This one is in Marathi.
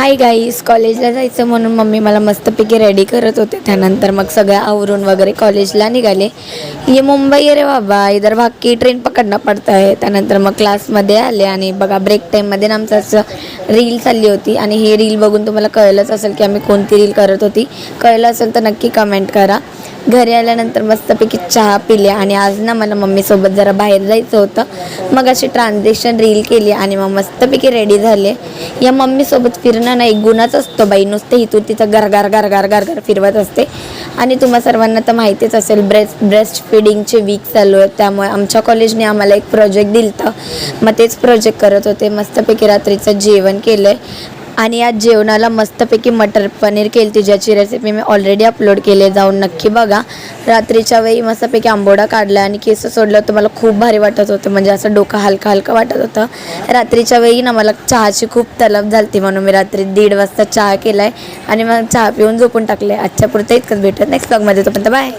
हाय गाईस, कॉलेजला जायचं म्हणून मम्मी मला मस्तपैकी रेडी करत होते. त्यानंतर मग सगळ्या आवरून वगैरे कॉलेजला निघाले. ये मुंबई रे बाबा, इधर भाग की ट्रेन पकडणं पडतं आहे. त्यानंतर मग क्लासमध्ये आले आणि बघा ब्रेक टाईममध्ये आमचं असं रील चालली होती. आणि हे रील बघून तुम्हाला कळलंच असेल की आम्ही कोणती रील करत होती. कळलं असेल तर नक्की कमेंट करा. घरी आल्यानंतर मस्तपैकी चहा पिले आणि आज ना मला मम्मीसोबत जरा बाहेर जायचं होतं. मग अशी ट्रान्झॅक्शन रील केली आणि मग मस्तपैकी रेडी झाले. या मम्मीसोबत फिरणं ना एक गुणाच असतो बाई, नुसते इथून तिथं गरगार गरगार गरगार फिरवत असते. आणि तुम्हा सर्वांना तर माहितीच असेल ब्रेस्ट फिडिंगचे वीक चालू आहेत. त्यामुळे आमच्या कॉलेजने आम्हाला एक प्रोजेक्ट दिलं, मग तेच प्रोजेक्ट करत होते. मस्तपैकी रात्रीचं जेवण केलं आहे आणि आज जेवणाला मस्तपैकी मटर पनीर केली होती, ज्याची रेसिपी मी ऑलरेडी अपलोड केली, जाऊन नक्की बघा. रात्रीच्या वेळी मस्तपैकी आंबोडा काढला आणि केस सोडलं तर मला खूप भारी वाटत होतं, म्हणजे असं डोकं हलकं हलकं वाटत होतं. रात्रीच्या वेळी ना मला चहाची खूप तलब झाली म्हणून मी रात्री 1:30 वाजता चहा केला आहे आणि मग चहा पिऊन झोपून टाकले. आजच्या पुरतं इतकंच, भेटत नेक्स्ट ब्लॉगमध्ये. तोपर्यंत बाय.